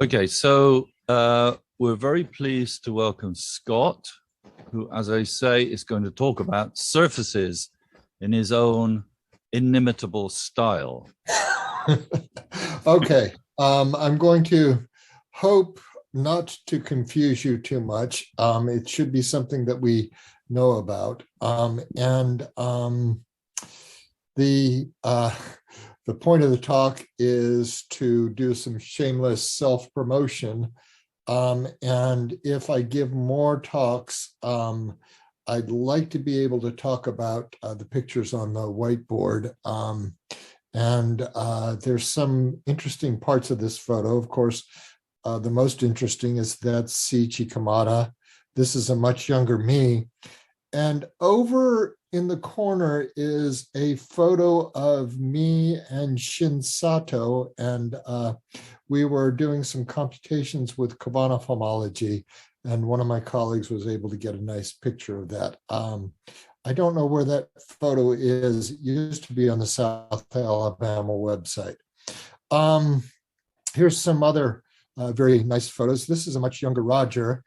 Okay, so we're very pleased to welcome Scott, who, as I say, is going to talk about surfaces in his own inimitable style. Okay, I'm going to hope not to confuse you too much. It should be something that we know about. The the point of the talk is to do some shameless self-promotion. And if I give more talks, I'd like to be able to talk about the pictures on the whiteboard. There's some interesting parts of this photo. Of course, the most interesting is that Seiichi Kamada. This is a much younger me. And over in the corner is a photo of me and Shin Sato. And we were doing some computations with Cabana homology. And one of my colleagues was able to get a nice picture of that. I don't know where that photo is. It used to be on the South Alabama website. Here's some other very nice photos. This is a much younger Roger.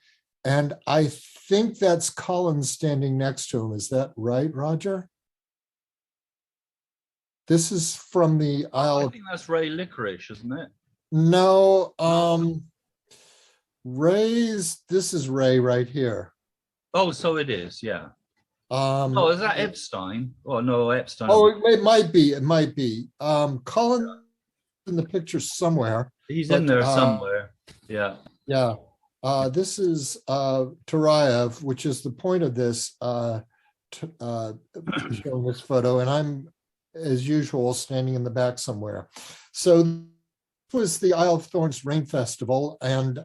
And I think that's Collins standing next to him. Is that right, Roger? This is from the Isle. I think that's Ray Licorice, isn't it? No, this is Ray right here. Oh, so it is, yeah. Oh, is that Epstein? Oh, no, Epstein. Oh, it might be. It might be. Collins in the picture somewhere. He's in there somewhere. Yeah. Yeah. This is Turayev, which is the point of this showing this photo, and I'm, as usual, standing in the back somewhere. So this was the Isle of Thorns Rain Festival, and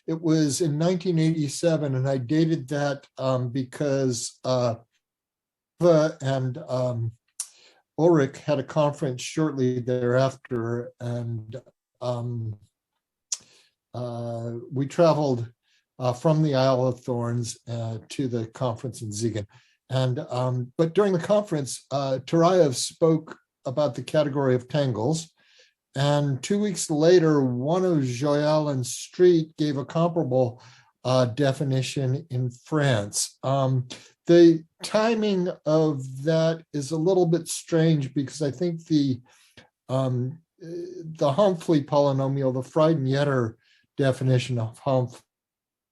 it was in 1987, and I dated that because and Ulrich had a conference shortly thereafter, and we traveled from the Isle of Thorns to the conference in Siegen. And but during the conference, Turayev spoke about the category of tangles. And 2 weeks later, one of Joyal and Street gave a comparable definition in France. The timing of that is a little bit strange because I think the Humphrey polynomial, the Freiden-Yetter definition of Humphrey,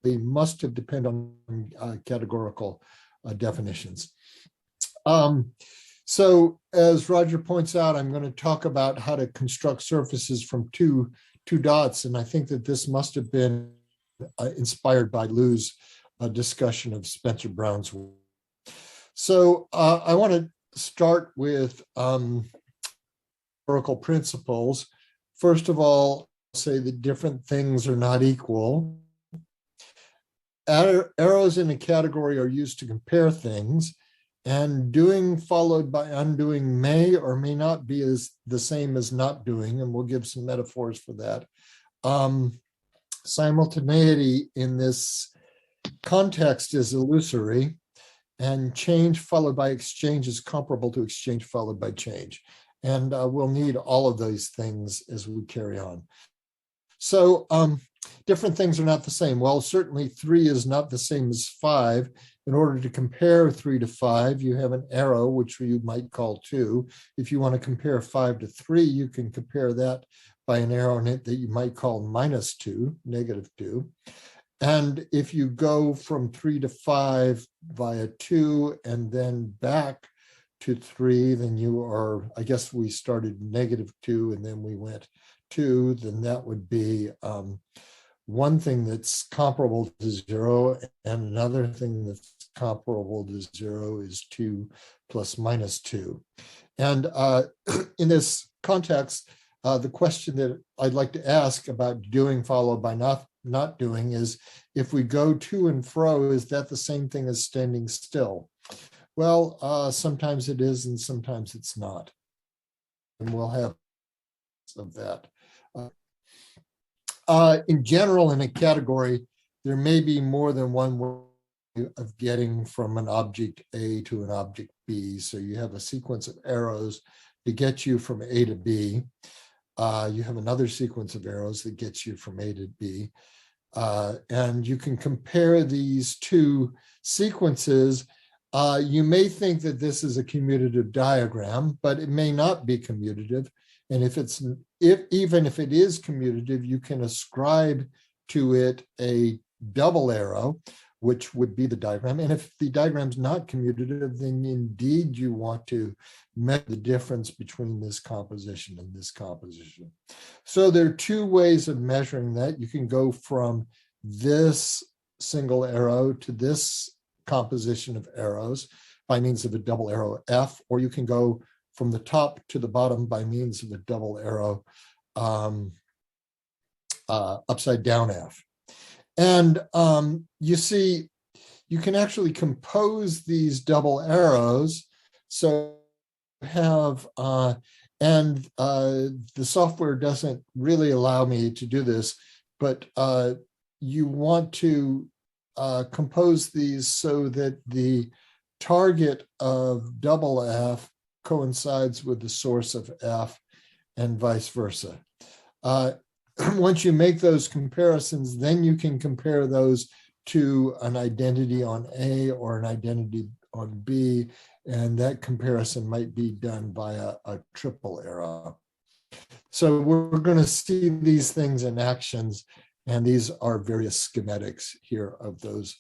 must have depended on categorical definitions. So as Roger points out, I'm going to talk about how to construct surfaces from two dots, and I think that this must have been inspired by Lou's discussion of Spencer Brown's work. So I want to start with historical principles. First of all, say that different things are not equal. Arrows in a category are used to compare things, and doing followed by undoing may or may not be the same as not doing, and we'll give some metaphors for that. Simultaneity in this context is illusory, and change followed by exchange is comparable to exchange followed by change. And we'll need all of those things as we carry on. So different things are not the same. Well, certainly 3 is not the same as 5. In order to compare 3 to 5, you have an arrow, which you might call 2. If you want to compare 5 to 3, you can compare that by an arrow in it that you might call -2, -2. And if you go from 3 to 5 via 2 and then back to 3, then you are, I guess we started -2 and then we went 2, then that would be one thing that's comparable to 0, and another thing that's comparable to 0 is 2 plus -2. And in this context, the question that I'd like to ask about doing followed by not doing is, if we go to and fro, is that the same thing as standing still? Well, sometimes it is and sometimes it's not. And we'll have of that. In general, in a category, there may be more than one way of getting from an object A to an object B. So you have a sequence of arrows to get you from A to B. You have another sequence of arrows that gets you from A to B. And you can compare these two sequences. You may think that this is a commutative diagram, but it may not be commutative. And even if it is commutative, you can ascribe to it a double arrow, which would be the diagram. And if the diagram's not commutative, then indeed you want to measure the difference between this composition and this composition. So there are two ways of measuring that. You can go from this single arrow to this composition of arrows by means of a double arrow F, or you can go from the top to the bottom by means of a double arrow upside down F. And you see, you can actually compose these double arrows. So have, and the software doesn't really allow me to do this, but you want to compose these so that the target of double F coincides with the source of F and vice versa. Once you make those comparisons, then you can compare those to an identity on A or an identity on B, and that comparison might be done by a triple arrow. So we're going to see these things in actions, and these are various schematics here of those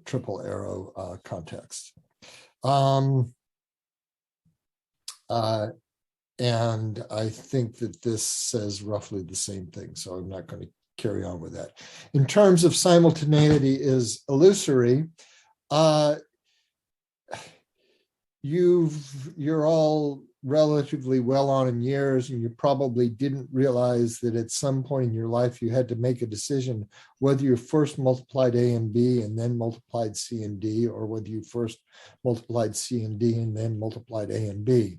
triple arrow contexts. And I think that this says roughly the same thing, so I'm not going to carry on with that. In terms of simultaneity is illusory, you're all relatively well on in years, and you probably didn't realize that at some point in your life you had to make a decision whether you first multiplied A and B and then multiplied C and D, or whether you first multiplied C and D and then multiplied A and B.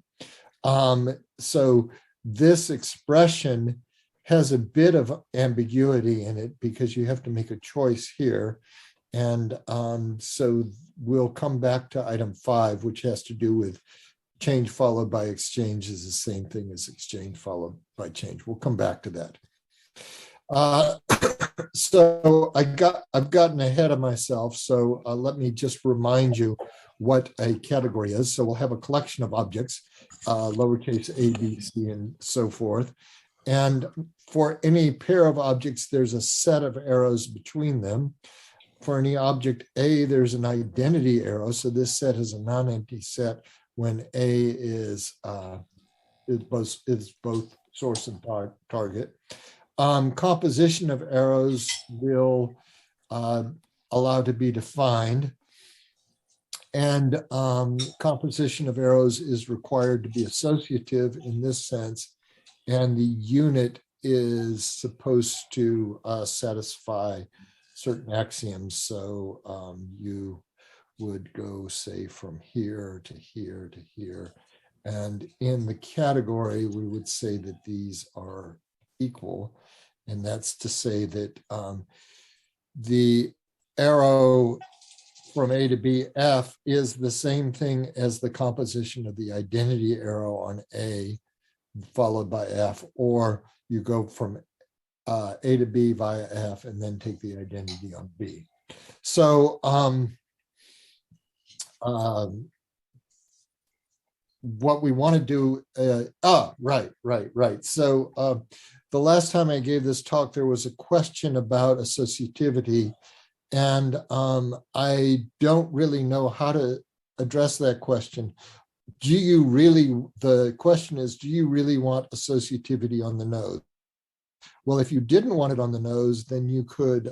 So this expression has a bit of ambiguity in it because you have to make a choice here. And so we'll come back to item 5, which has to do with change followed by exchange is the same thing as exchange followed by change. We'll come back to that. So I've gotten ahead of myself. So let me just remind you what a category is. So we'll have a collection of objects, lowercase a, b, c, and so forth. And for any pair of objects, there's a set of arrows between them. For any object A, there's an identity arrow. So this set is a non-empty set when A is both source and target. Composition of arrows will allow to be defined. And composition of arrows is required to be associative in this sense. And the unit is supposed to satisfy certain axioms. So you would go, say, from here to here to here. And in the category, we would say that these are equal. And that's to say that the arrow from A to B, F, is the same thing as the composition of the identity arrow on A followed by F, or you go from A to B via F and then take the identity on B. So what we want to do, right. So the last time I gave this talk, there was a question about associativity, and I don't really know how to address that question. The question is, do you really want associativity on the nose? Well, if you didn't want it on the nose, then you could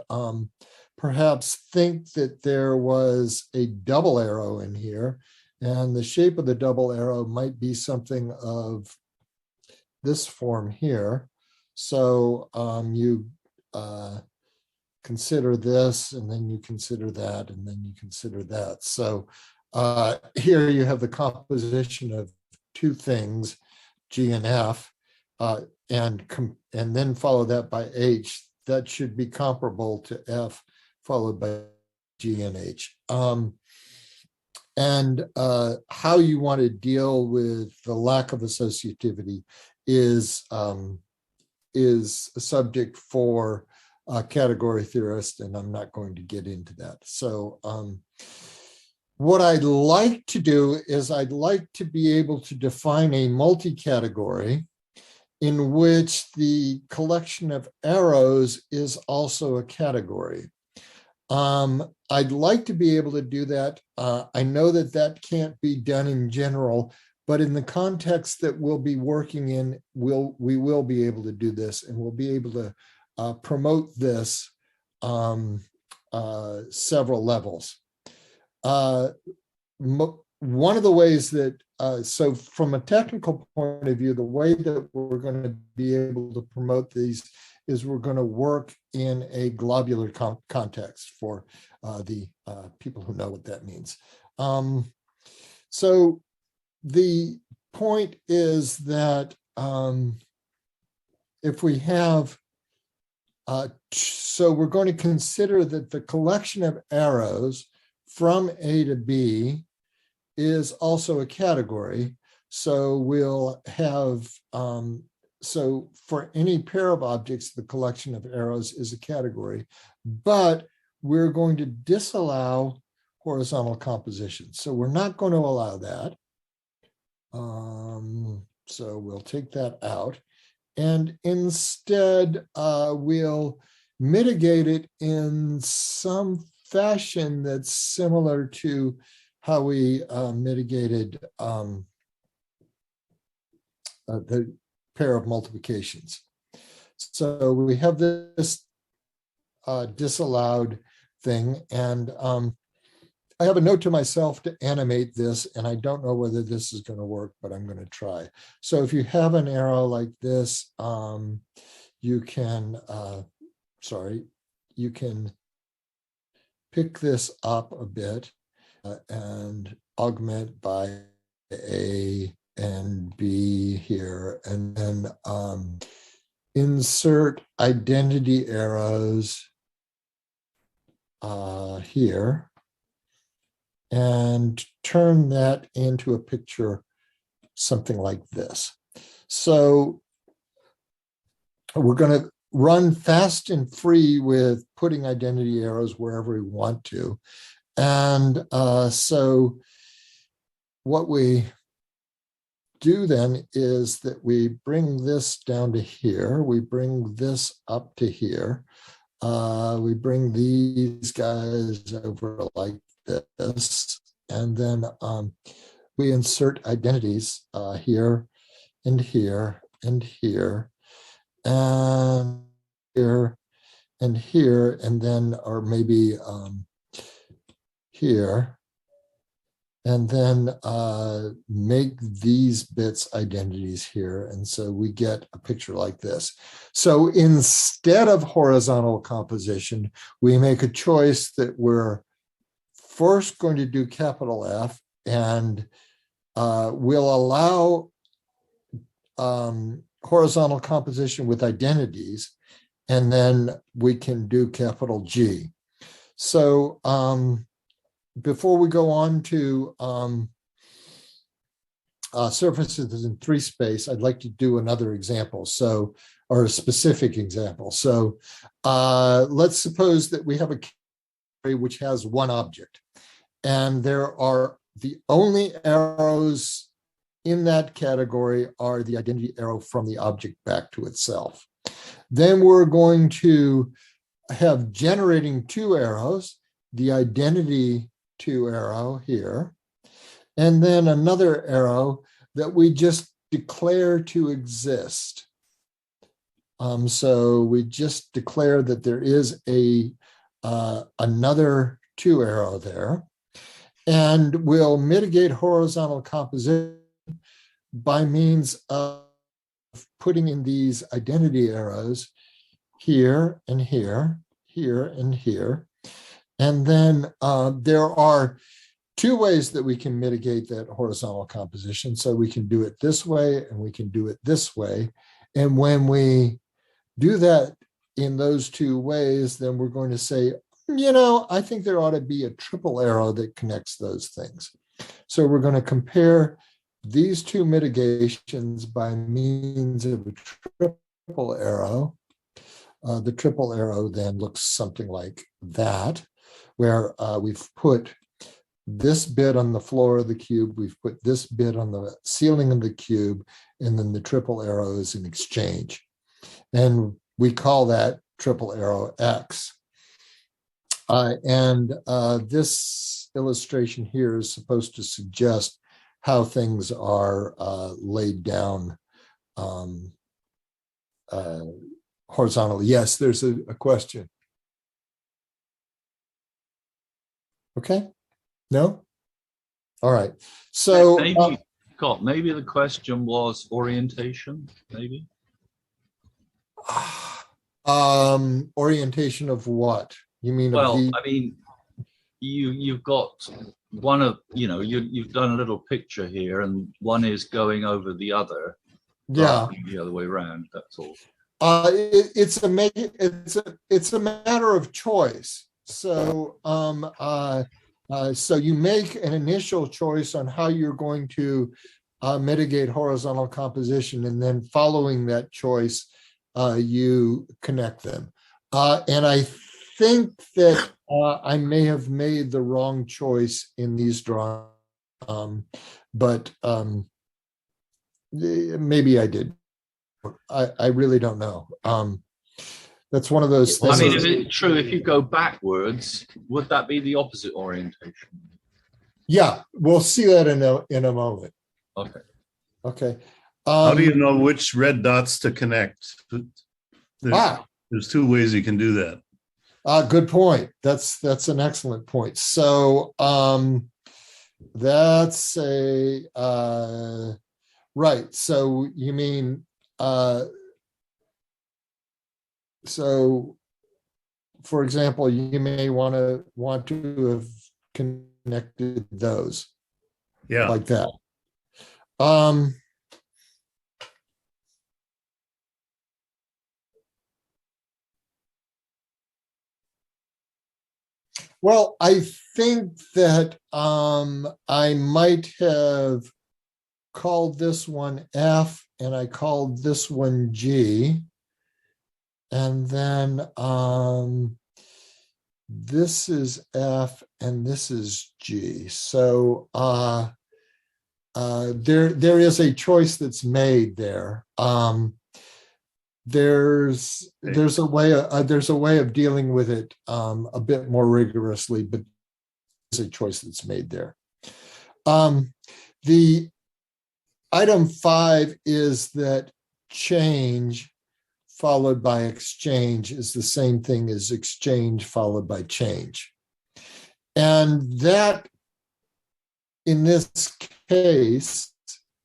perhaps think that there was a double arrow in here, and the shape of the double arrow might be something of this form here. So you consider this, and then you consider that, and then you consider that. So here you have the composition of two things, G and F, and then follow that by H. That should be comparable to F followed by G and H. And how you want to deal with the lack of associativity is a subject for category theorists, and I'm not going to get into that. So what I'd like to do is I'd like to be able to define a multi-category in which the collection of arrows is also a category. I'd like to be able to do that. I know that that can't be done in general, but in the context that we'll be working in, we will be able to do this, and we'll be able to promote this several levels. One of the ways that, so from a technical point of view, the way that we're going to be able to promote these is we're going to work in a globular context for the people who know what that means. So the point is that if we have, so we're going to consider that the collection of arrows from A to B is also a category. So we'll have, so for any pair of objects, the collection of arrows is a category, but we're going to disallow horizontal composition. So we're not going to allow that. So we'll take that out. And instead, we'll mitigate it in some fashion that's similar to how we mitigated the pair of multiplications. So we have this disallowed thing, and I have a note to myself to animate this, and I don't know whether this is going to work, but I'm going to try. So if you have an arrow like this, you can, you can pick this up a bit and augment by A and B here, and then insert identity arrows here, and turn that into a picture, something like this. So we're going to run fast and free with putting identity arrows wherever we want to. And so what we do then is that we bring this down to here, we bring this up to here, we bring these guys over like this, and then we insert identities here and here and here and here and here, and then, or maybe here, and then make these bits identities here. And so we get a picture like this. So instead of horizontal composition, we make a choice that we're first going to do capital F, and we'll allow horizontal composition with identities, and then we can do capital G. So before we go on to surfaces in three space, I'd like to do another example, so, or a specific example. So let's suppose that we have a category which has one object, and there are the only arrows in that category are the identity arrow from the object back to itself. Then we're going to have generating two arrows, the identity two arrow here, and then another arrow that we just declare to exist. So we just declare that there is a another two arrow there, and we'll mitigate horizontal composition by means of putting in these identity arrows here and here, here and here. And then there are two ways that we can mitigate that horizontal composition. So we can do it this way, and we can do it this way. And when we do that in those two ways, then we're going to say, you know, I think there ought to be a triple arrow that connects those things. So we're going to compare these two mitigations by means of a triple arrow. The triple arrow then looks something like that, where we've put this bit on the floor of the cube, we've put this bit on the ceiling of the cube, and then the triple arrow is an exchange. And we call that triple arrow X. And this illustration here is supposed to suggest how things are laid down horizontally. Yes, there's a question. Okay. No? All right. So maybe, Scott, maybe the question was orientation, maybe? Orientation of what? You mean Well, of the... I mean, you've got one of, you've done a little picture here, and one is going over the other. Yeah. The other way around, that's all. It's a matter of choice. So so you make an initial choice on how you're going to mitigate horizontal composition, and then following that choice, you connect them. And I think that I may have made the wrong choice in these drawings, but maybe I did. I really don't know. That's one of those things. I mean, is it true if you go backwards, would that be the opposite orientation? Yeah, we'll see that in a moment. Okay. Okay. How do you know which red dots to connect? There's two ways you can do that. Good point. That's an excellent point. So that's a right. So you mean so for example, you may want to have connected those. Yeah. Like that. Well, I think that I might have called this one F and I called this one G. And then this is F and this is G. So there is a choice that's made there. There's a way of dealing with it a bit more rigorously, but there's a choice that's made there. The item 5 is that change followed by exchange is the same thing as exchange followed by change. And that, in this case,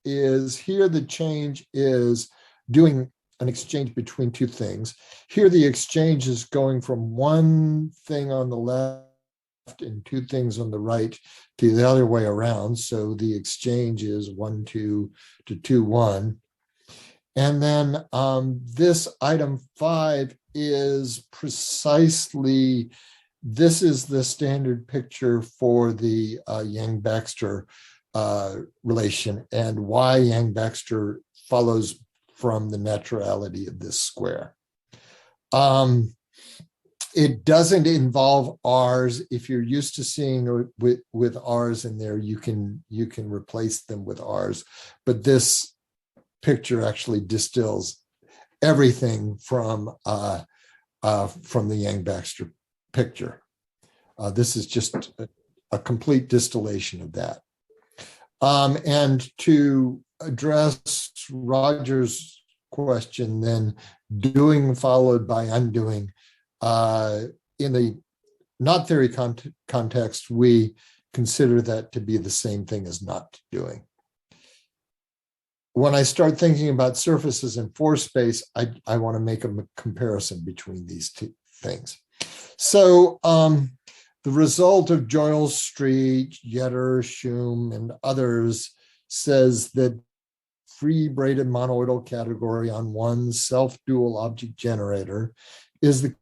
is here the change is doing an exchange between two things. Here the exchange is going from one thing on the left and two things on the right to the other way around. So the exchange is 1, 2 to 2, 1. And then this item 5 is precisely, this is the standard picture for the Yang-Baxter relation and why Yang-Baxter follows from the naturality of this square. It doesn't involve R's. If you're used to seeing with R's in there, you can replace them with R's. But this picture actually distills everything from the Yang-Baxter picture. This is just a complete distillation of that. And to address Roger's question, then doing followed by undoing, in the knot theory context, we consider that to be the same thing as not doing. When I start thinking about surfaces in force space, I want to make a comparison between these two things. So the result of Joyal Street, Yetter, Schum, and others says that free braided monoidal category on one self-dual object generator is the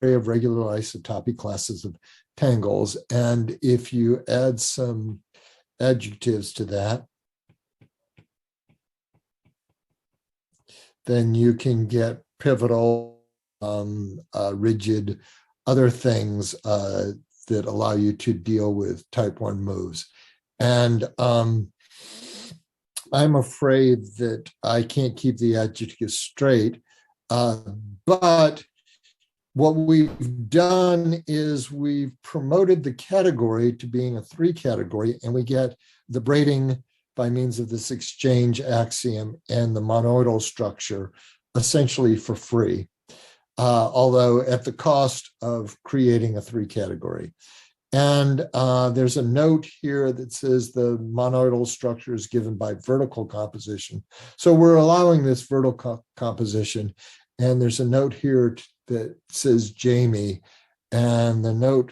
array of regular isotopy classes of tangles. And if you add some adjectives to that, then you can get pivotal, rigid, other things that allow you to deal with type 1 moves. And I'm afraid that I can't keep the adjectives straight, but what we've done is we've promoted the category to being a 3 category, and we get the braiding by means of this exchange axiom and the monoidal structure essentially for free, although at the cost of creating a 3 category. And there's a note here that says the monoidal structure is given by vertical composition. So we're allowing this vertical composition. And there's a note here that says Jamie. And the note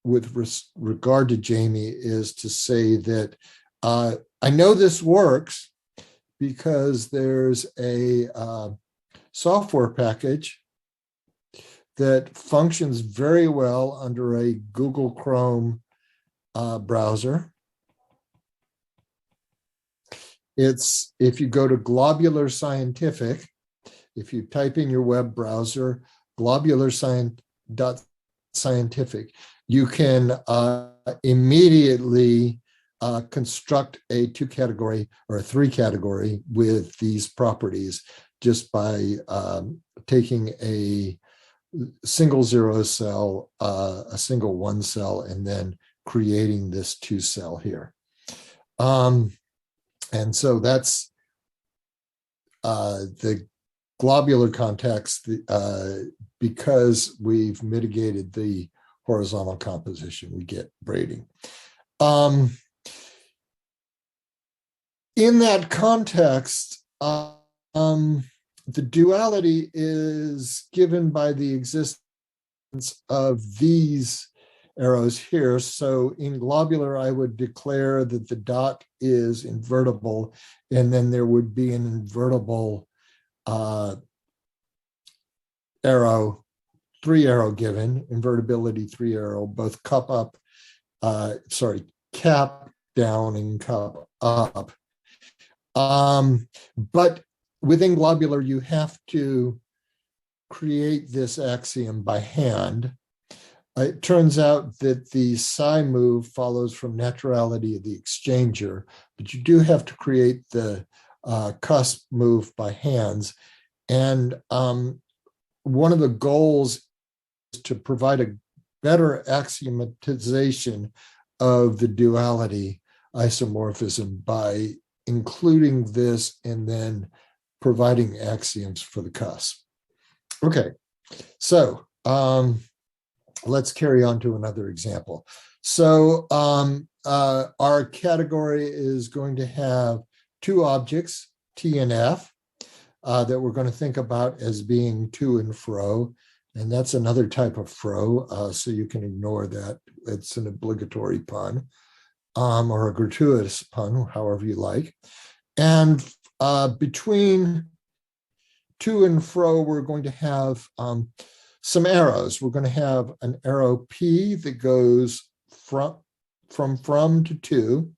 with regard to Jamie is to say that I know this works because there's a software package that functions very well under a Google Chrome browser. It's, if you go to Globular Scientific, if you type in your web browser, globular.scientific, you can immediately construct a 2 category or a 3 category with these properties just by taking a single 0 cell, a single 1 cell, and then creating this 2 cell here. And so that's the globular context, because we've mitigated the horizontal composition, we get braiding. In that context, the duality is given by the existence of these arrows here. So in globular, I would declare that the dot is invertible, and then there would be an invertible arrow, 3 arrow given, invertibility 3 arrow, both cap down and cup up. But within globular, you have to create this axiom by hand. It turns out that the psi move follows from naturality of the exchanger, but you do have to create the cusp move by hands. And one of the goals is to provide a better axiomatization of the duality isomorphism by including this and then providing axioms for the cusp. Okay, so let's carry on to another example. So our category is going to have 2 objects, T and F, that we're going to think about as being to and fro. And that's another type of fro, so you can ignore that. It's an obligatory pun, or a gratuitous pun, however you like. And between to and fro, we're going to have some arrows. We're going to have an arrow P that goes from to,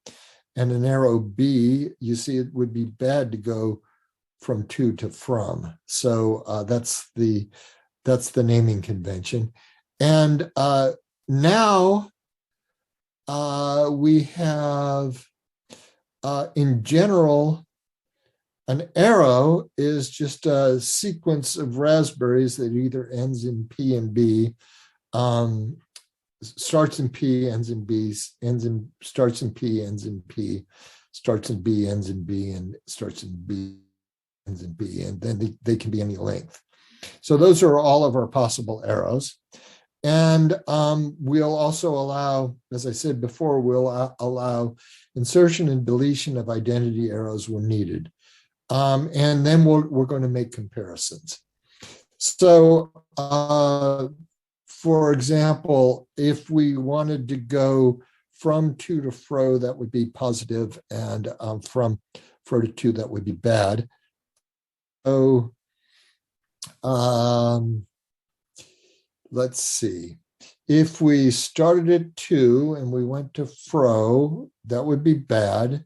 and an arrow B. You see, it would be bad to go from to from. So that's the naming convention. And now we have, in general, an arrow is just a sequence of raspberries that either ends in P and B, starts in P, ends in B, starts in P, ends in P, starts in B, ends in B, and starts in B, ends in B, and then they can be any length. So those are all of our possible arrows. And we'll also allow, as I said before, we'll allow insertion and deletion of identity arrows when needed. And then we're going to make comparisons. So, for example, if we wanted to go from to fro, that would be positive, and from fro to to, that would be bad. So, let's see. If we started at to and we went to fro, that would be bad. If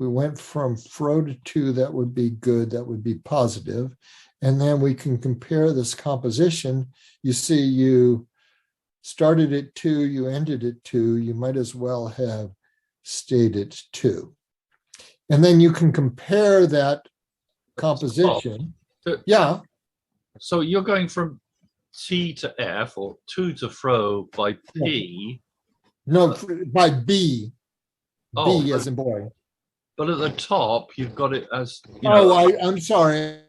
We went from fro to to, that would be good, that would be positive. And then we can compare this composition. You see, you started at 2, you ended at 2, you might as well have stayed at 2. And then you can compare that composition. Yeah. So you're going from T to F or to fro by P. No, by B. Oh, B as in boy. But at the top, you've got it as, you know. Oh, I'm sorry.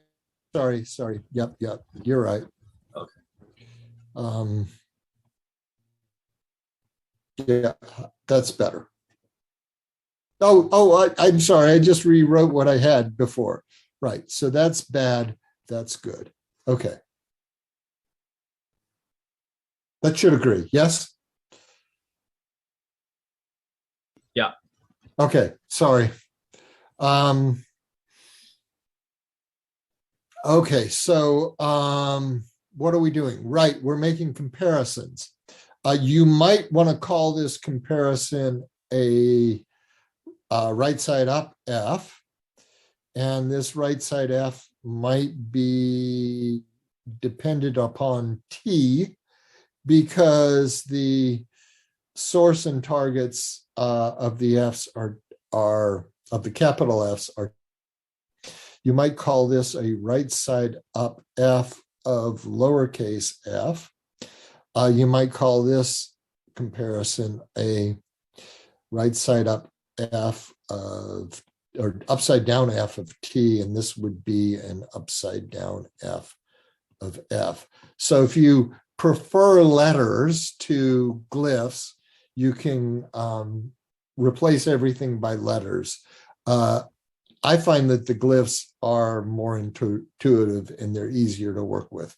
Sorry. Yep. You're right. Okay. Yeah, that's better. I'm sorry. I just rewrote what I had before. Right. So that's bad. That's good. Okay. That should agree. Yes? Yeah. Okay. Sorry. Okay. So what are we doing? Right. We're making comparisons. You might want to call this comparison a right side up F. And this right side F might be dependent upon T, because the source and targets of the Fs are of the capital Fs are. You might call this a right side up F of lowercase f. You might call this comparison a right side up F of, or upside down F of T, and this would be an upside down F of F. So if you prefer letters to glyphs, you can replace everything by letters. I find that the glyphs are more intuitive and they're easier to work with.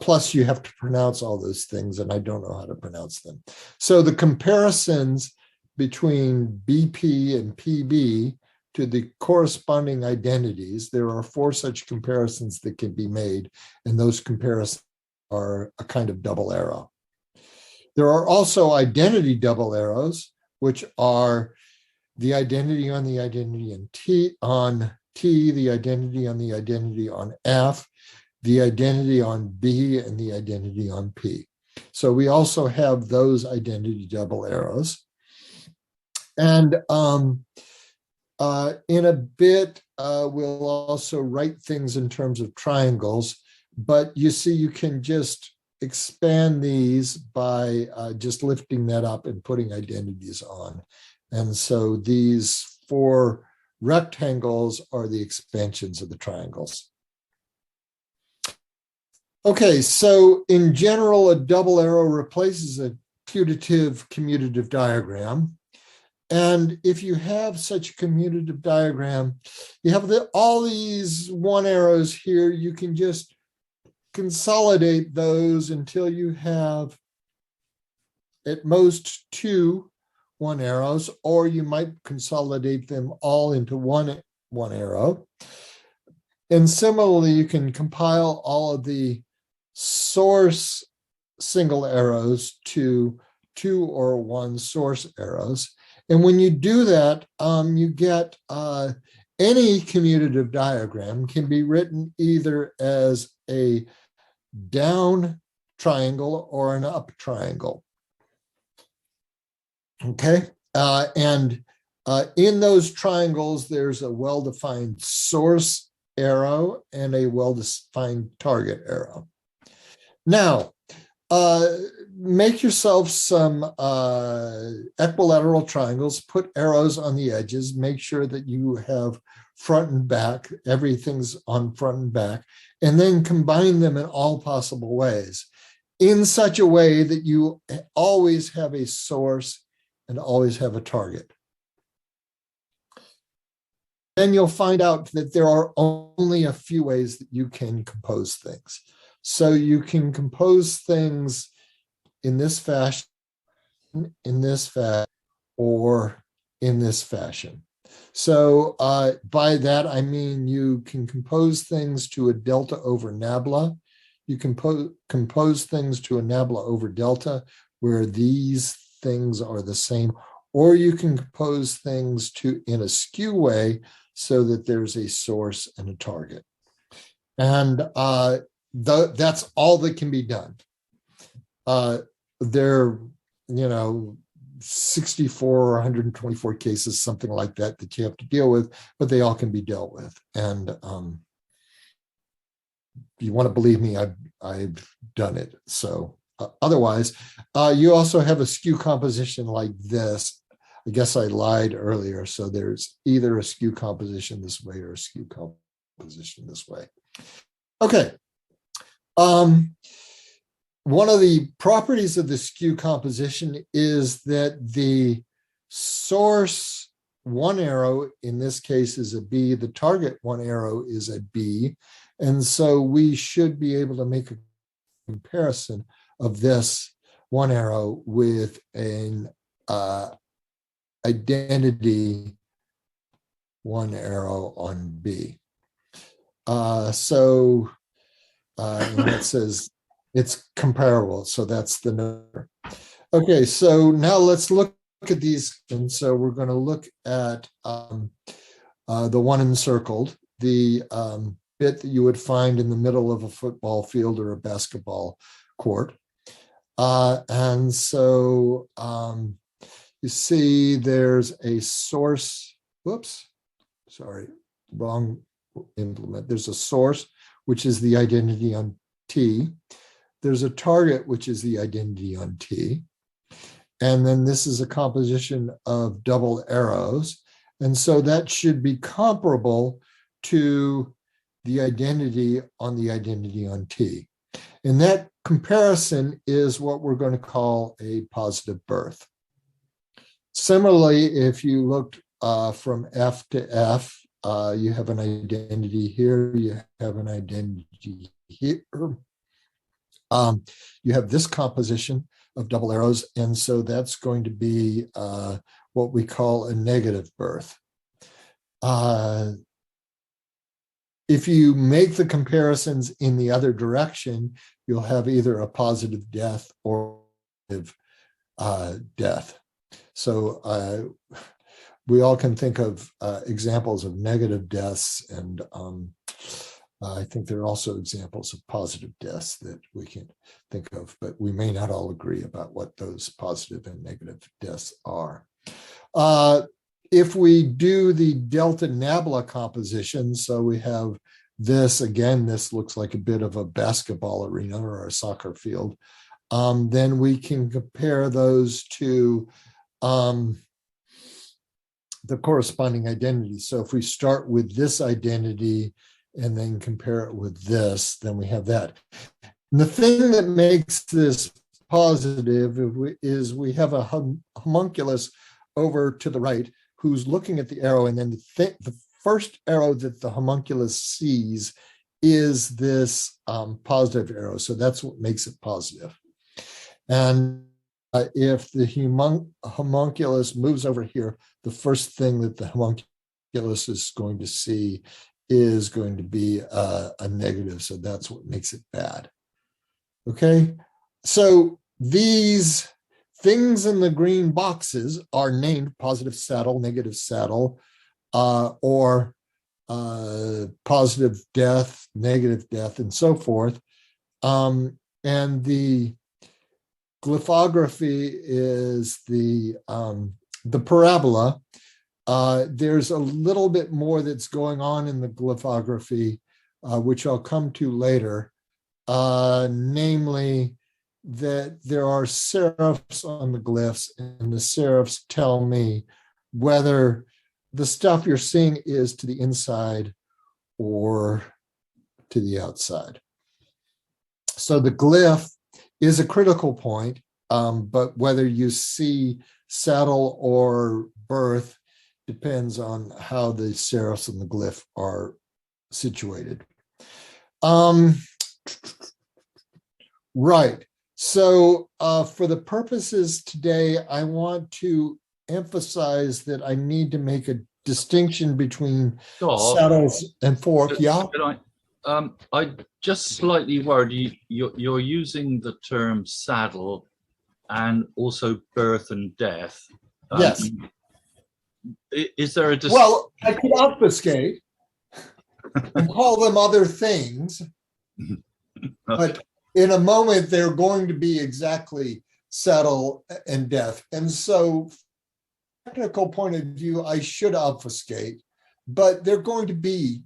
Plus, you have to pronounce all those things, and I don't know how to pronounce them. So the comparisons between BP and PB to the corresponding identities, there are 4 such comparisons that can be made, and those comparisons are a kind of double arrow. There are also identity double arrows, which are the identity on the identity on T, the identity on the identity on F, the identity on B, and the identity on P. So we also have those identity double arrows. And in a bit, we'll also write things in terms of triangles, but you see, you can just expand these by just lifting that up and putting identities on. And so these 4 rectangles are the expansions of the triangles. Okay, so in general, a double arrow replaces a putative commutative diagram. And if you have such a commutative diagram, you have all these 1 arrows here. You can just consolidate those until you have at most 2 1 arrows, or you might consolidate them all into one arrow. And similarly, you can compile all of the source single arrows to 2 or 1 source arrows. And when you do that, you get any commutative diagram can be written either as a down triangle or an up triangle. Okay. And in those triangles, there's a well-defined source arrow and a well-defined target arrow. Now, make yourself some equilateral triangles, put arrows on the edges, make sure that you have front and back, everything's on front and back, and then combine them in all possible ways in such a way that you always have a source and always have a target. Then you'll find out that there are only a few ways that you can compose things. So you can compose things in this fashion, or in this fashion. So by that, I mean you can compose things to a delta over nabla. You can compose things to a nabla over delta, where these things are the same, or you can compose things in a skew way so that there's a source and a target. And that's all that can be done. There, 64 or 124 cases, something like that you have to deal with, but they all can be dealt with. And if you want to believe me, I've done it. So otherwise, you also have a skew composition like this. I guess I lied earlier. So there's either a skew composition this way or a skew composition this way. Okay. One of the properties of the skew composition is that the source one arrow, in this case, is a B, the target one arrow is a B. And so we should be able to make a comparison of this one arrow with an identity one arrow on B. And it says it's comparable. So that's the number. Okay, so now let's look at these. And so we're going to look at the one encircled, the bit that you would find in the middle of a football field or a basketball court. And so you see there's a source, whoops, sorry, wrong implement. There's a source, which is the identity on T. There's a target, which is the identity on T. And then this is a composition of double arrows. And so that should be comparable to the identity on T. And that comparison is what we're going to call a positive berth. Similarly, if you looked from F to F, you have an identity here, you have an identity here. You have this composition of double arrows, and so that's going to be what we call a negative berth. If you make the comparisons in the other direction, you'll have either a positive death or death. So we all can think of examples of negative deaths, and I think there are also examples of positive deaths that we can think of, but we may not all agree about what those positive and negative deaths are. If we do the delta nabla composition, so we have this, again, this looks like a bit of a basketball arena or a soccer field, then we can compare those to the corresponding identity. So if we start with this identity and then compare it with this, then we have that. And the thing that makes this positive is we have a homunculus over to the right who's looking at the arrow, and then the first arrow that the homunculus sees is this positive arrow. So that's what makes it positive. And if the homunculus moves over here, the first thing that the homunculus is going to see is going to be a negative. So that's what makes it bad. Okay, so these things in the green boxes are named positive saddle, negative saddle, or positive death, negative death, and so forth. And the glyphography is the parabola. There's a little bit more that's going on in the glyphography, which I'll come to later, namely that there are serifs on the glyphs, and the serifs tell me whether the stuff you're seeing is to the inside or to the outside. So the glyph is a critical point, but whether you see saddle or berth depends on how the serifs and the glyph are situated. Right. So for the purposes today, I want to emphasize that I need to make a distinction between saddles and fork. Yeah. I just slightly worried you're using the term saddle and also birth and death. Yes. Is there a Well, I could obfuscate and call them other things, but in a moment they're going to be exactly settle and death. And so, technical point of view, I should obfuscate, but they're going to be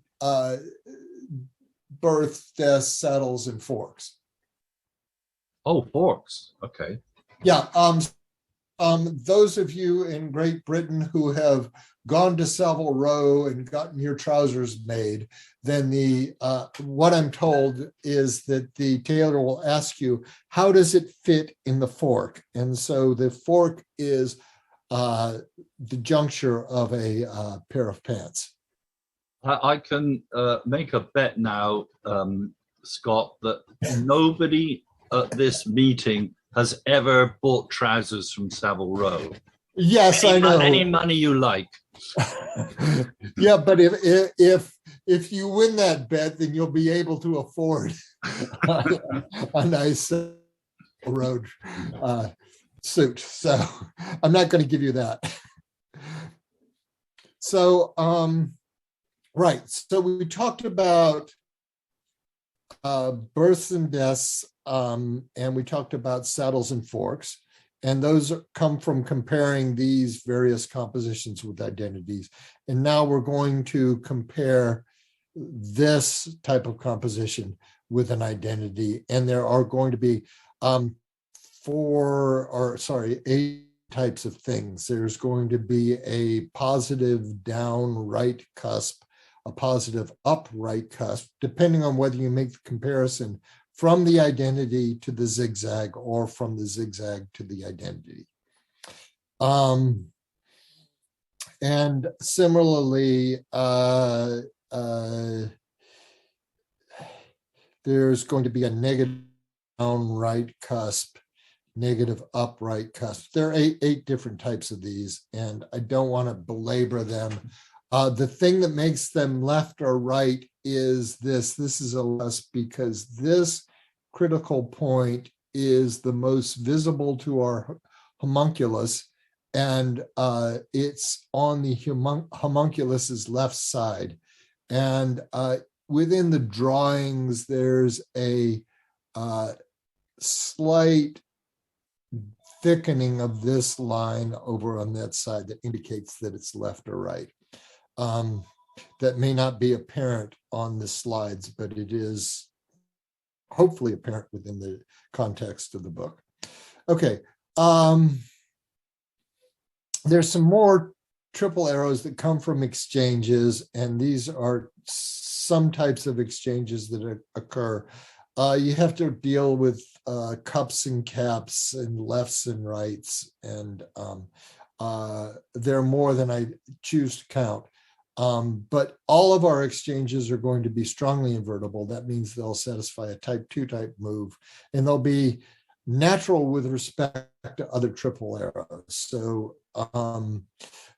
birth, death, settles, and forks. Oh, forks. Okay. Yeah. Those of you in Great Britain who have gone to Savile Row and gotten your trousers made, then what I'm told is that the tailor will ask you, how does it fit in the fork? And so the fork is the juncture of a pair of pants. I can make a bet now, Scott, that nobody at this meeting has ever bought trousers from Savile Row. Yes, I know. Any money you like. Yeah, but if you win that bet, then you'll be able to afford a nice road suit. So I'm not going to give you that. So right. So we talked about births and deaths, and we talked about saddles and forks. And those come from comparing these various compositions with identities. And now we're going to compare this type of composition with an identity. And there are going to be 8 types of things. There's going to be a positive down right cusp, a positive up right cusp, depending on whether you make the comparison from the identity to the zigzag or from the zigzag to the identity. And similarly, there's going to be a negative down right cusp, negative up right cusp. There are eight different types of these, and I don't want to belabor them. The thing that makes them left or right is this. This is a less because this critical point is the most visible to our homunculus, and it's on the homunculus's left side. And within the drawings, there's a slight thickening of this line over on that side that indicates that it's left or right. That may not be apparent on the slides, but it is hopefully apparent within the context of the book. Okay. There's some more triple arrows that come from exchanges, and these are some types of exchanges that occur. You have to deal with cups and caps and lefts and rights, and there are more than I choose to count. But all of our exchanges are going to be strongly invertible. That means they'll satisfy a type 2 type move, and they'll be natural with respect to other triple arrows. So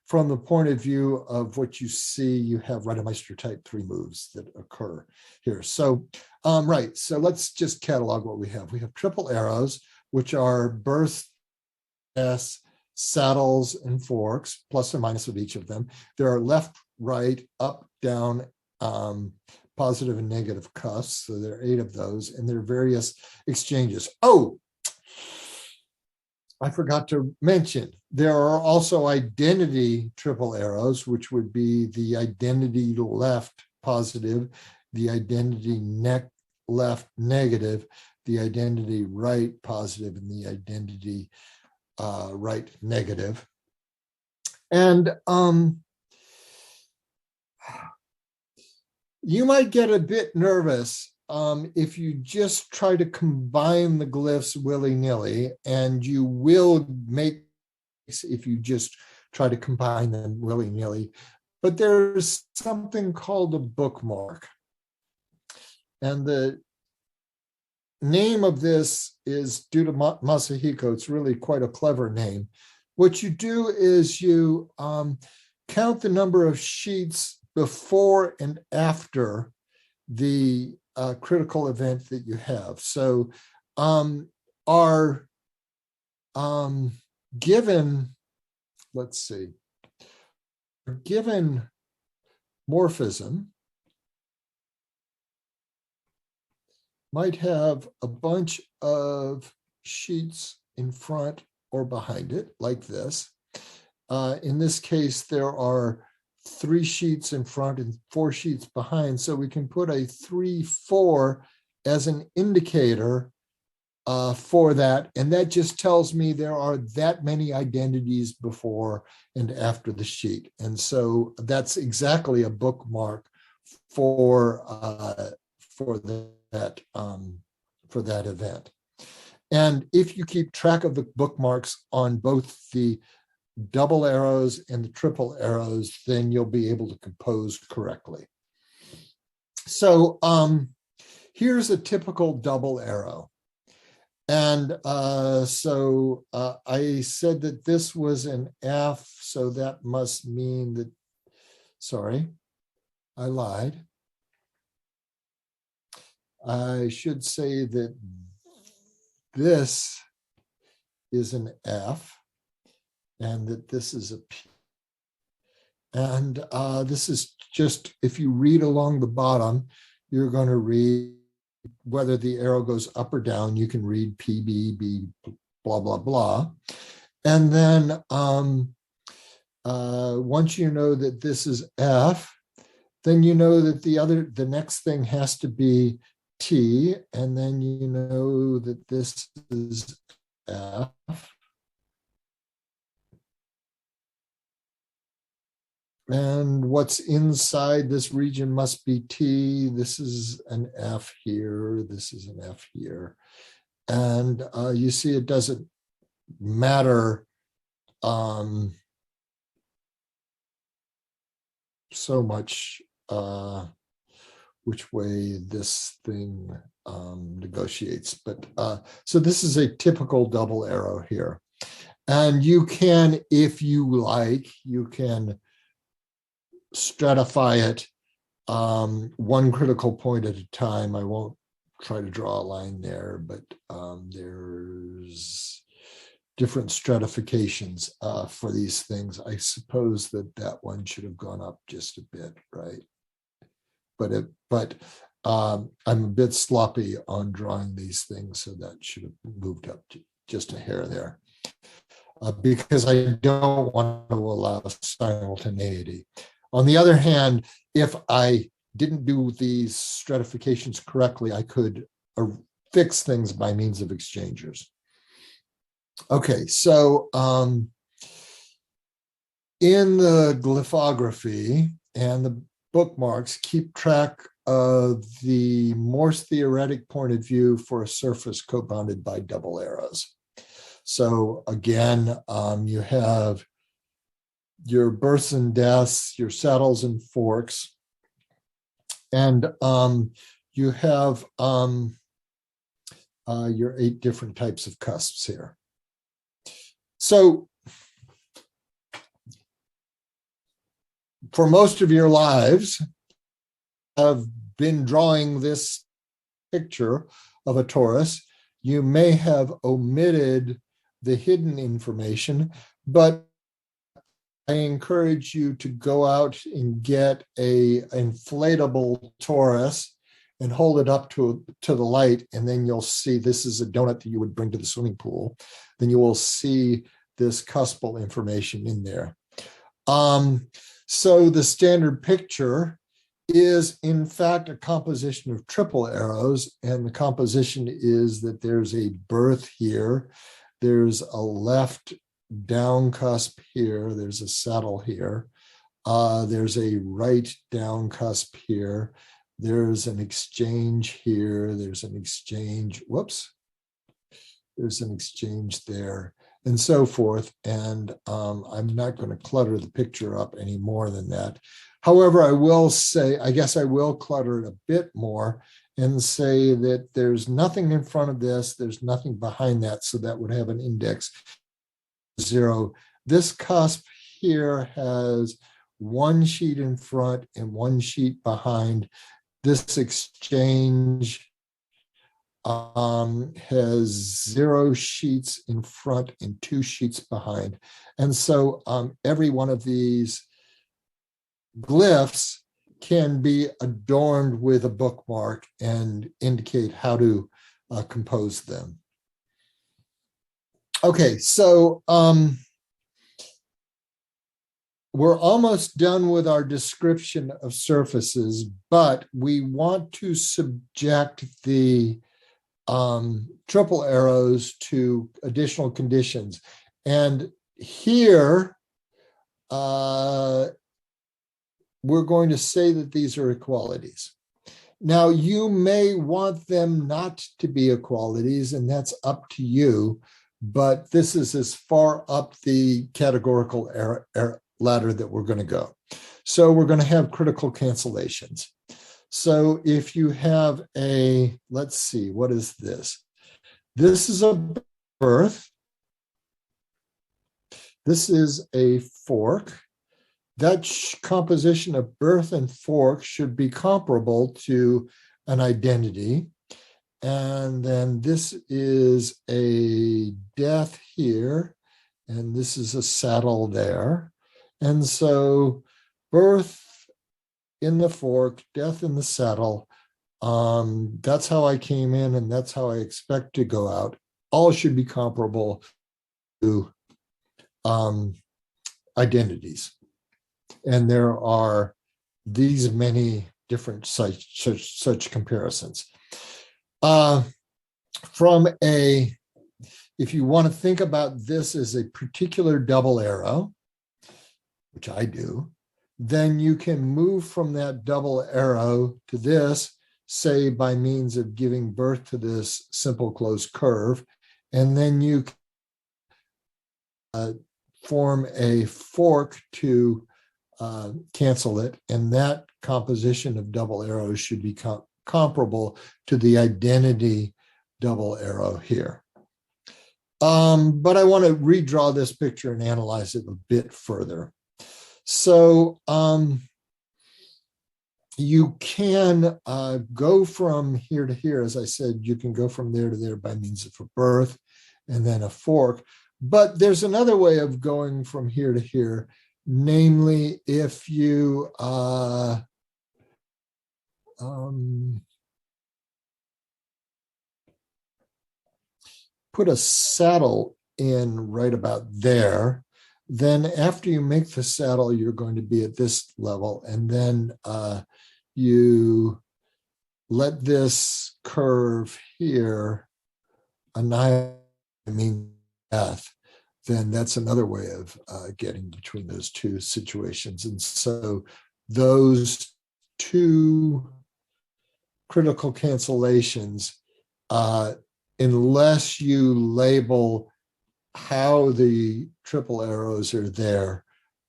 from the point of view of what you see, you have Reidemeister type 3 moves that occur here. So, right, so let's just catalog what we have. We have triple arrows, which are birth, death, saddles, and forks, plus or minus of each of them. There are left, right, up, down, positive and negative cusps. So there are 8 of those, and there are various exchanges. Oh, I forgot to mention, there are also identity triple arrows, which would be the identity left positive, the identity left negative, the identity right positive, and the identity right negative. And you might get a bit nervous if you just try to combine the glyphs willy-nilly, and you will make if you just try to combine them willy-nilly. But there's something called a bookmark. And the name of this is due to Masahiko. It's really quite a clever name. What you do is you count the number of sheets before and after the critical event that you have. So our given let's see, given morphism might have a bunch of sheets in front or behind it, like this. In this case, there are 3 sheets in front and 4 sheets behind. So we can put a 3, 4 as an indicator for that. And that just tells me there are that many identities before and after the sheet. And so that's exactly a bookmark for that event. And if you keep track of the bookmarks on both the double arrows and the triple arrows, then you'll be able to compose correctly. So here's a typical double arrow. And so I said that this was an F, so that must mean that, sorry, I lied. I should say that this is an F and that this is a P. And this is just, if you read along the bottom, you're going to read whether the arrow goes up or down. You can read P, B, B, blah, blah, blah. And then once you know that this is F, then you know that the next thing has to be T, and then you know that this is F. And what's inside this region must be T. This is an F here. This is an F here. And you see it doesn't matter so much which way this thing negotiates. But so this is a typical double arrow here. And you can, if you like, you can stratify it one critical point at a time. I won't try to draw a line there, but there's different stratifications for these things. I suppose that one should have gone up just a bit, right? But I'm a bit sloppy on drawing these things, so that should have moved up just a hair there. Because I don't want to allow simultaneity. On the other hand, if I didn't do these stratifications correctly, I could fix things by means of exchangers. Okay, so in the glyphography and the bookmarks, keep track of the Morse theoretic point of view for a surface co-bounded by double arrows. So again, you have your births and deaths, your saddles and forks, and you have your 8 different types of cusps here. So for most of your lives, have been drawing this picture of a torus. You may have omitted the hidden information, but I encourage you to go out and get an inflatable torus and hold it up to the light, and then you'll see this is a donut that you would bring to the swimming pool. Then you will see this cuspal information in there. So the standard picture is in fact a composition of triple arrows, and the composition is that there's a birth here, there's a left down cusp here, there's a saddle here, there's a right down cusp here, there's an exchange here, there's an exchange, whoops, there's an exchange there, and so forth. And I'm not going to clutter the picture up any more than that. However, I will say, I guess I will clutter it a bit more and say that there's nothing in front of this, there's nothing behind that, so that would have an index 0. This cusp here has 1 sheet in front and 1 sheet behind. This exchange has 0 sheets in front and 2 sheets behind. And so every one of these glyphs can be adorned with a bookmark and indicate how to compose them. Okay, so we're almost done with our description of surfaces, but we want to subject the triple arrows to additional conditions. And here, we're going to say that these are equalities. Now, you may want them not to be equalities, and that's up to you, but this is as far up the categorical ladder that we're going to go. So we're going to have critical cancellations. So if you have a, let's see, what is this? This is a birth. This is a fork. That composition of birth and fork should be comparable to an identity. And then this is a death here, and this is a saddle there. And so birth in the fork, death in the saddle, that's how I came in, and that's how I expect to go out. All should be comparable to identities. And there are these many different such comparisons. If you want to think about this as a particular double arrow, which I do, then you can move from that double arrow to this, say by means of giving birth to this simple closed curve, and then you form a fork to cancel it, and that composition of double arrows should be comparable to the identity double arrow here. But I want to redraw this picture and analyze it a bit further. So you can go from here to here. As I said, you can go from there to there by means of a birth and then a fork. But there's another way of going from here to here, namely if you put a saddle in right about there, then after you make the saddle, you're going to be at this level, and then you let this curve here annihilate death, then that's another way of getting between those two situations. And so those two critical cancellations, unless you label how the triple arrows are there,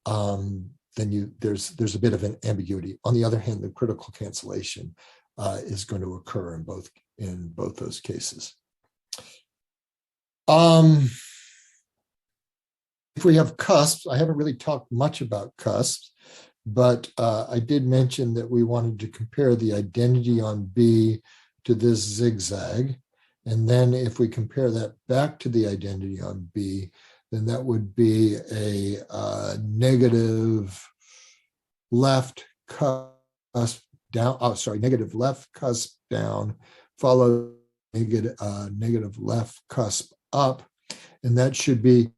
then there's a bit of an ambiguity. On the other hand, the critical cancellation is going to occur in both those cases. If we have cusps, I haven't really talked much about cusps, but I did mention that we wanted to compare the identity on B to this zigzag. And then if we compare that back to the identity on B, then that would be a negative left cusp down, negative left cusp down, followed negative left cusp up, and that should be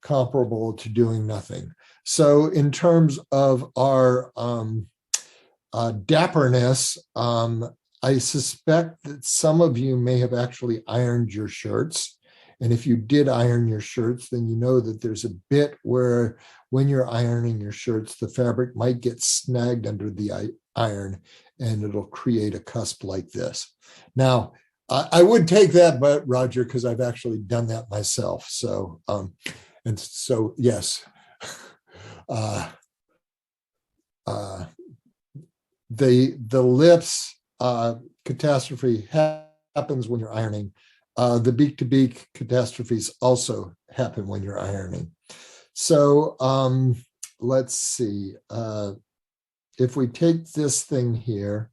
comparable to doing nothing. So in terms of our dapperness, I suspect that some of you may have actually ironed your shirts. And if you did iron your shirts, then you know that there's a bit where when you're ironing your shirts, the fabric might get snagged under the iron and it'll create a cusp like this. Now, I would take that, but Roger, because I've actually done that myself. So, and so, yes, the lips catastrophe happens when you're ironing. The beak-to-beak catastrophes also happen when you're ironing. So let's see. If we take this thing here,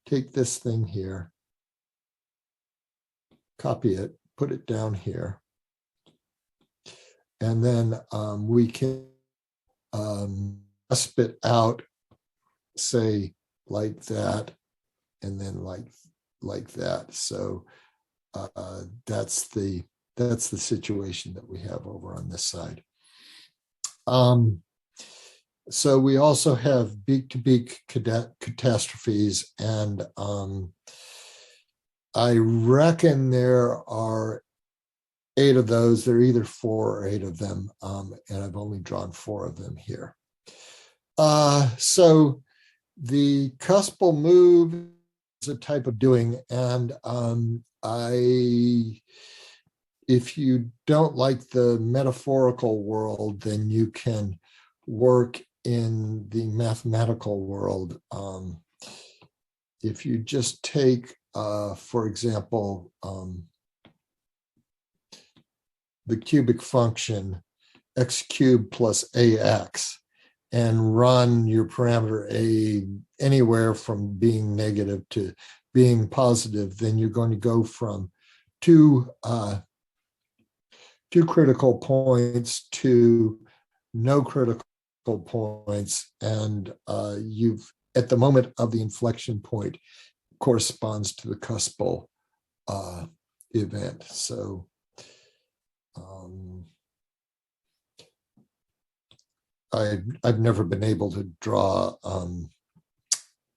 take this thing here, copy it, put it down here. And then we can spit out, say, like that, and then like that. So that's the situation that we have over on this side. So we also have beak-to-beak catastrophes, and I reckon there are 8 of those. There are either 4 or 8 of them, and I've only drawn 4 of them here. So the cuspal move is a type of doing, and if you don't like the metaphorical world, then you can work in the mathematical world. If you just take, for example, the cubic function x cubed plus ax, and run your parameter a anywhere from being negative to being positive, then you're going to go from two critical points to no critical points, and you've, at the moment of the inflection point, corresponds to the cuspal event. So I've never been able to draw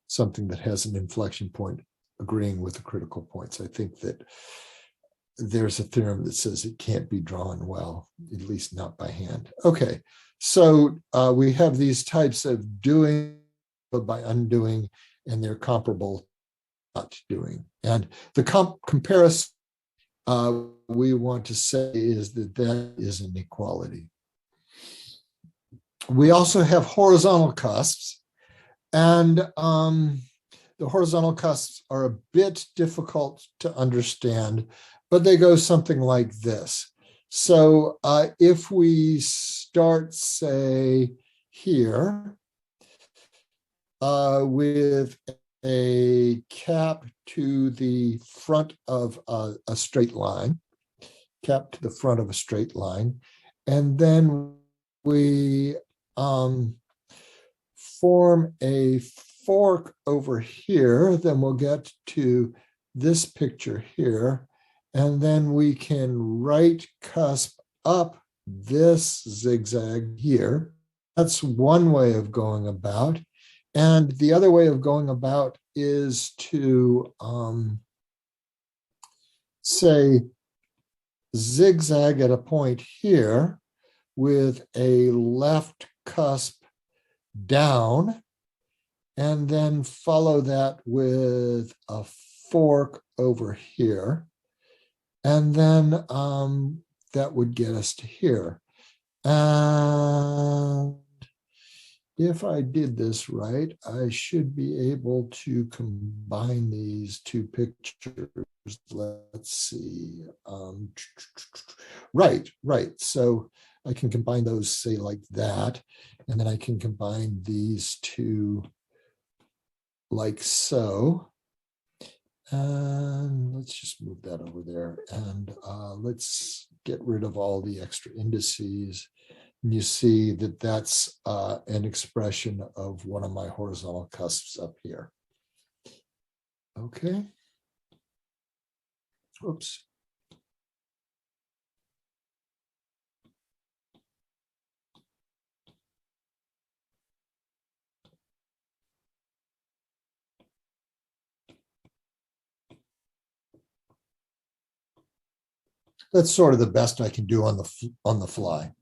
something that has an inflection point agreeing with the critical points. I think that there's a theorem that says it can't be drawn well, at least not by hand. Okay, so we have these types of doing by undoing, and they're comparable to not doing. And the comparison we want to say is that that is an equality. We also have horizontal cusps, and the horizontal cusps are a bit difficult to understand, but they go something like this. So if we start, say, here with a cap to the front of a straight line, cap to the front of a straight line, and then we form a fork over here, then we'll get to this picture here, and then we can right cusp up this zigzag here. That's one way of going about. And the other way of going about is to say zigzag at a point here with a left cusp down, and then follow that with a fork over here. And then that would get us to here. And if I did this right, I should be able to combine these two pictures. Let's see. Right. So I can combine those, say, like that. And then I can combine these two like so. And let's just move that over there. And let's get rid of all the extra indices. And you see that that's an expression of one of my horizontal cusps up here. Okay. Oops. That's sort of the best I can do on the fly.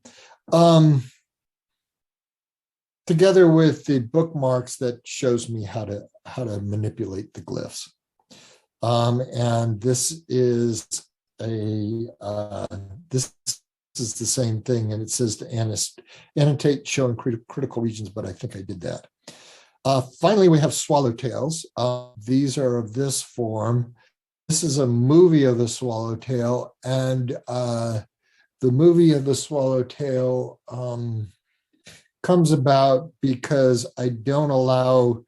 Together with the bookmarks that shows me how to manipulate the glyphs. And this is this is the same thing, and it says to annotate showing critical regions, but I think I did that. Finally, we have swallowtails. These are of this form. This is a movie of the swallowtail, and the movie of the swallowtail comes about because I don't allow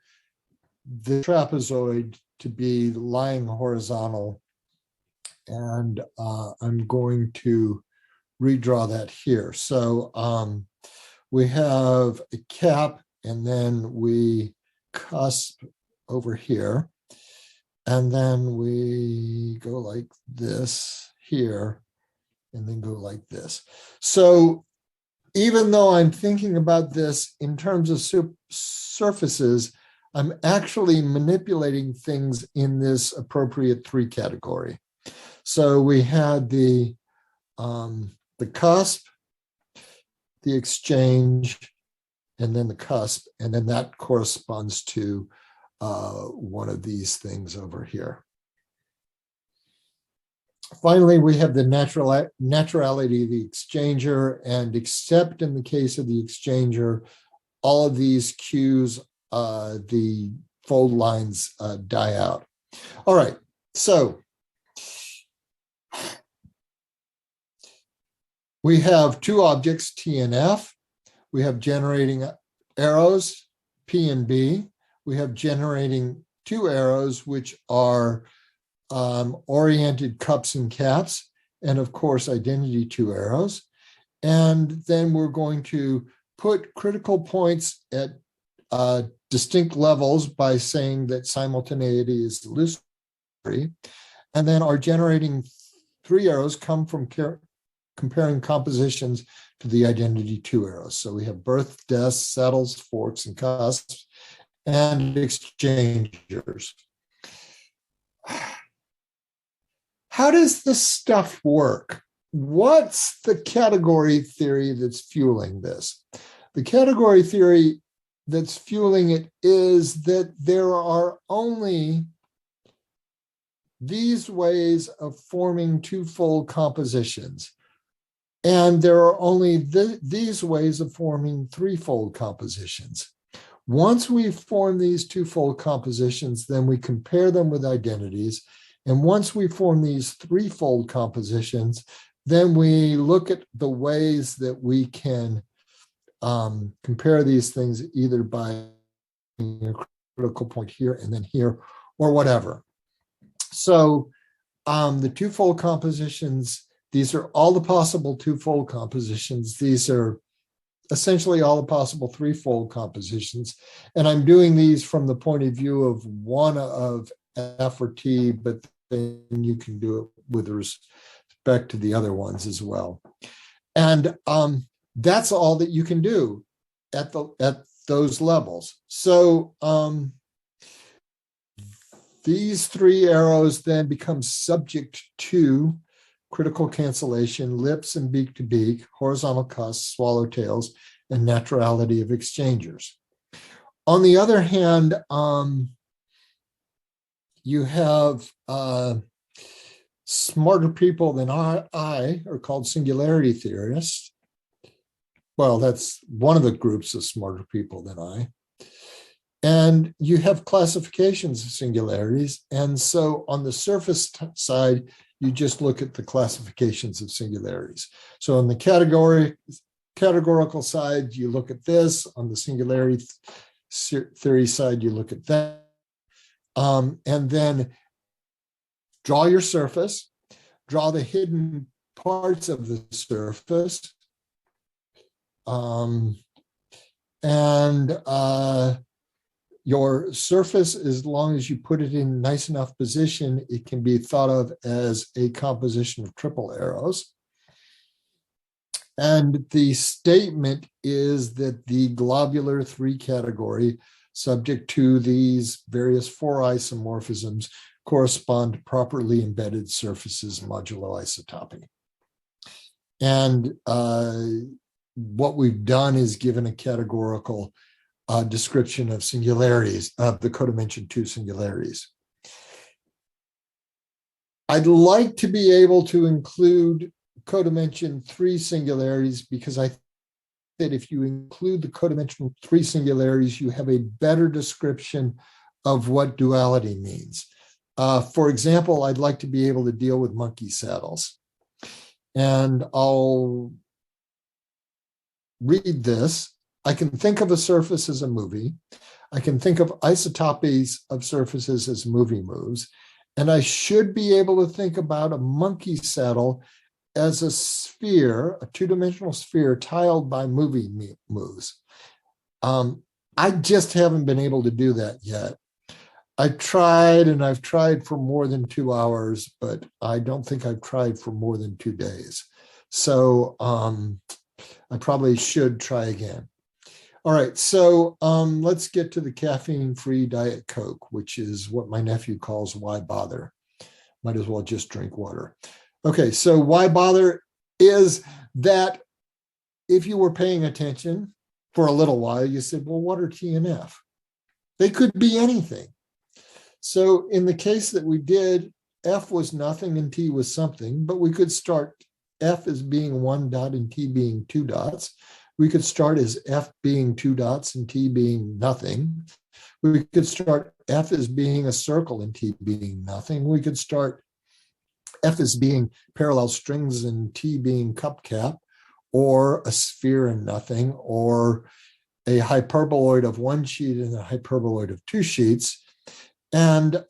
the trapezoid to be lying horizontal And I'm going to redraw that here. So we have a cap, and then we cusp over here. And then we go like this here, and then go like this. So even though I'm thinking about this in terms of surfaces, I'm actually manipulating things in this appropriate 3 category. So we had the cusp, the exchange, and then the cusp, and then that corresponds to one of these things over here. Finally, we have the naturality of the exchanger, and except in the case of the exchanger, all of these cues, the fold lines die out. All right, so we have 2 objects, T and F. We have generating arrows, P and B. We have generating 2 arrows, which are oriented cups and caps, and of course, identity 2 arrows. And then we're going to put critical points at distinct levels by saying that simultaneity is illusory. And then our generating 3 arrows come from comparing compositions to the identity 2 arrows. So we have birth, deaths, settles, forks, and cusps, and exchangers. How does this stuff work? What's the category theory that's fueling this? The category theory that's fueling it is that there are only these ways of forming 2-fold compositions. And there are only these ways of forming 3-fold compositions. Once we form these 2-fold compositions, then we compare them with identities. And once we form these 3-fold compositions, then we look at the ways that we can compare these things either by a critical point here and then here, or whatever. So the 2-fold compositions, these are all the possible 2-fold compositions. These are essentially all the possible 3-fold compositions. And I'm doing these from the point of view of one of F or T, but then you can do it with respect to the other ones as well. And that's all that you can do at those levels. So these 3 arrows then become subject to critical cancellation, lips and beak to beak, horizontal cusps, swallowtails, and naturality of exchangers. On the other hand, you have smarter people than I are called singularity theorists. Well, that's one of the groups of smarter people than I. And you have classifications of singularities. And so on the surface side, you just look at the classifications of singularities. So on the categorical side, you look at this. On the singularity theory side, you look at that. And then draw your surface, draw the hidden parts of the surface. Your surface, as long as you put it in a nice enough position, it can be thought of as a composition of triple arrows. And the statement is that the globular 3 category, subject to these various 4 isomorphisms, correspond to properly embedded surfaces modulo isotopy. And what we've done is given a categorical description of singularities, of the codimension 2 singularities. I'd like to be able to include codimension 3 singularities, because I think that if you include the codimension 3 singularities, you have a better description of what duality means. For example, I'd like to be able to deal with monkey saddles. And I'll read this. I can think of a surface as a movie. I can think of isotopies of surfaces as movie moves. And I should be able to think about a monkey saddle as a sphere, a two-dimensional sphere tiled by movie moves. I just haven't been able to do that yet. I've tried for more than 2 hours, but I don't think I've tried for more than 2 days. So I probably should try again. All right, so let's get to the caffeine-free Diet Coke, which is what my nephew calls why bother. Might as well just drink water. Okay, so why bother is that if you were paying attention for a little while, you said, well, what are T and F? They could be anything. So in the case that we did, F was nothing and T was something, but we could start F as being 1 dot and T being 2 dots. We could start as F being 2 dots and T being nothing. We could start F as being a circle and T being nothing. We could start F as being parallel strings and T being cup cap, or a sphere and nothing, or a hyperboloid of 1 sheet and a hyperboloid of 2 sheets. And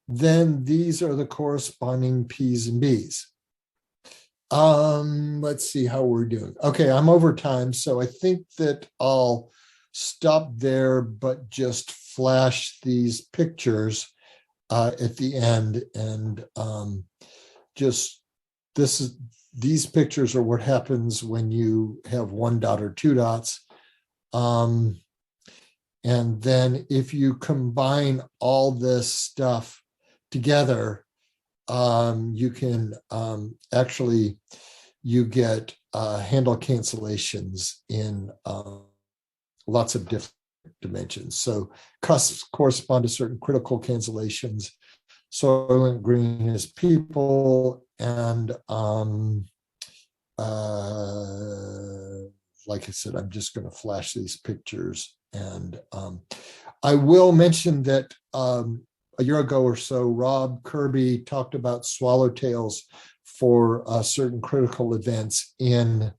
then these are the corresponding P's and B's. Let's see how we're doing. Okay, I'm over time, so I think that I'll stop there, but just flash these pictures at the end. And these pictures are what happens when you have 1 dot or 2 dots. And then if you combine all this stuff together, you can actually, you get handle cancellations in lots of different dimensions. So cusps correspond to certain critical cancellations. Soylent Green is people, and like I said, I'm just going to flash these pictures. And I will mention that a year ago or so, Rob Kirby talked about swallowtails for certain critical events in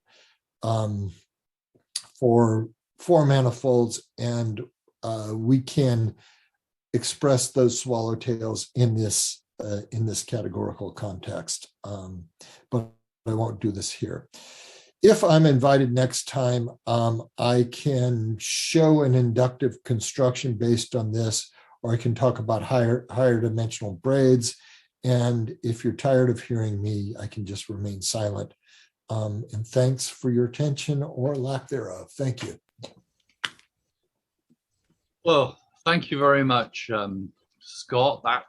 for manifolds, and we can express those swallowtails in this categorical context, but I won't do this here. If I'm invited next time, I can show an inductive construction based on this, or I can talk about higher dimensional braids. And if you're tired of hearing me, I can just remain silent. And thanks for your attention or lack thereof. Thank you. Well, thank you very much, Scott. That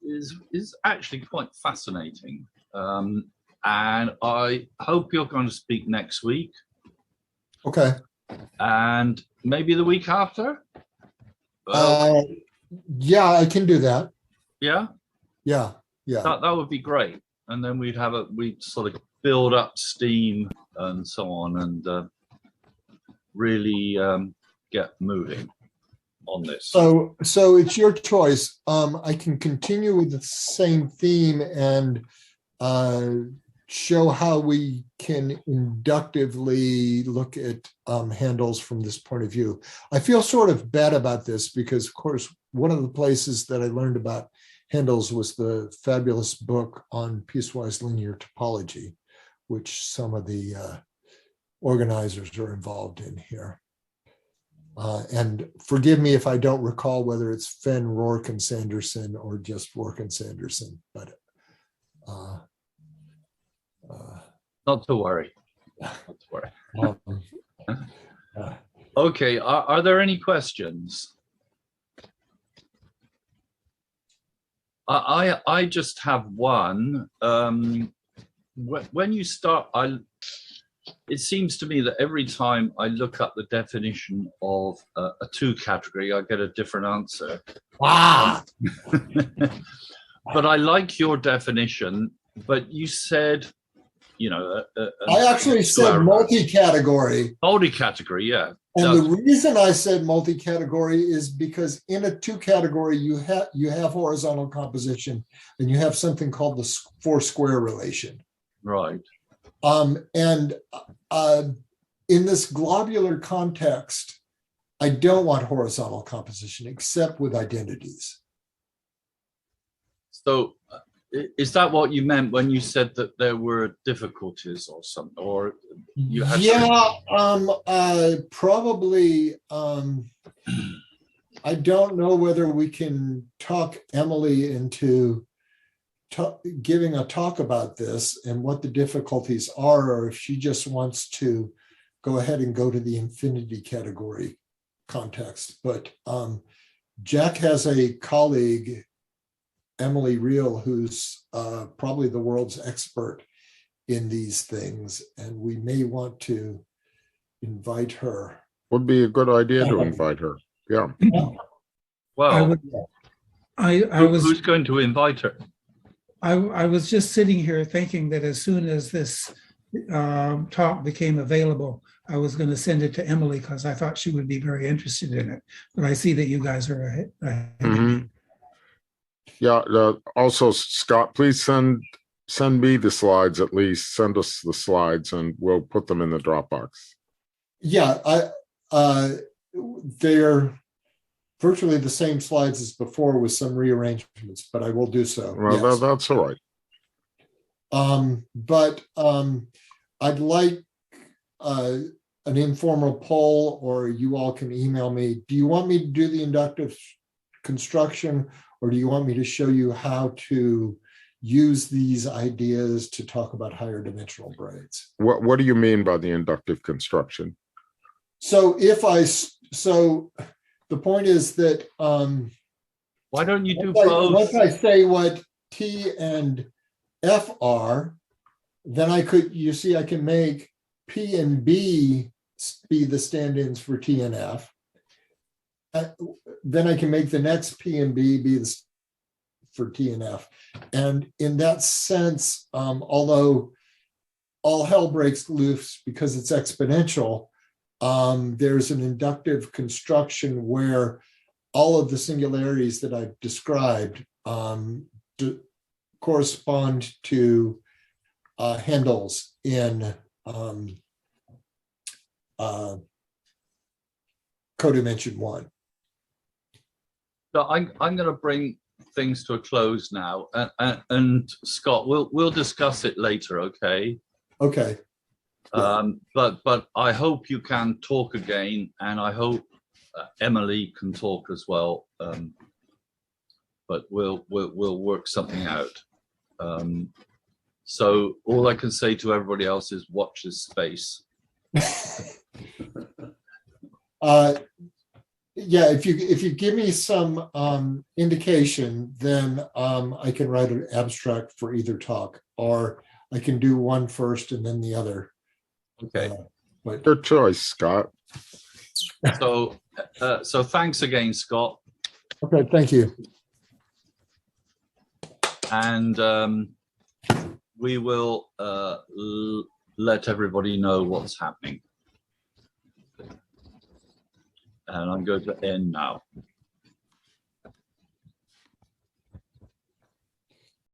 is actually quite fascinating. And I hope you're going to speak next week. Okay. And maybe the week after? Yeah, I can do that. Yeah? Yeah. That would be great. And then we'd sort of build up steam and so on, and really get moving on this. So it's your choice. I can continue with the same theme and show how we can inductively look at handles from this point of view. I feel sort of bad about this because, of course, one of the places that I learned about handles was the fabulous book on piecewise linear topology, which some of the organizers are involved in here. And forgive me if I don't recall whether it's Fenn, Rourke, and Sanderson or just Rourke and Sanderson, but not to worry. Okay, are there any questions? I just have one. When you start, it seems to me that every time I look up the definition of a 2 category, I get a different answer. Wow. But I like your definition, but you said, I actually said multi-category. Multi-category, yeah. And the reason I said multi-category is because in a 2 category, you have horizontal composition, and you have something called the 4 square relation. Right. And in this globular context, I don't want horizontal composition except with identities. So is that what you meant when you said that there were difficulties or something, or you had Probably, I don't know whether we can talk Emily into giving a talk about this and what the difficulties are, or if she just wants to go ahead and go to the infinity category context. But Jack has a colleague, Emily Reel, who's probably the world's expert in these things, and we may want to invite her. Would be a good idea to invite her. Yeah. well, I was who's going to invite her? I was just sitting here thinking that as soon as this talk became available, I was going to send it to Emily because I thought she would be very interested in it. But I see that you guys are ahead. Mhm. Yeah. Also, Scott, please send me the slides. At least send us the slides, and we'll put them in the Dropbox. Yeah, they're virtually the same slides as before with some rearrangements, but I will do so. Well, Yes. that's all right. I'd like an informal poll, or you all can email me. Do you want me to do the inductive construction, or do you want me to show you how to use these ideas to talk about higher dimensional braids? What do you mean by the inductive construction? So the point is that Why don't you do once both? I say what T and F are, then I can make P and B be the stand-ins for T and F. Then I can make the next P and B be for T and F. And in that sense, although all hell breaks loose because it's exponential, there's an inductive construction where all of the singularities that I've described correspond to handles in codimension 1. So I'm going to bring things to a close now, and Scott, we'll discuss it later, okay? Okay. But I hope you can talk again, and I hope Emily can talk as well. But we'll work something out. So all I can say to everybody else is watch this space. Yeah, if you give me some indication, then I can write an abstract for either talk, or I can do one first and then the other. Okay. But Your choice, Scott. So thanks again, Scott. okay, thank you. And we will let everybody know what's happening. And I'm going to end now.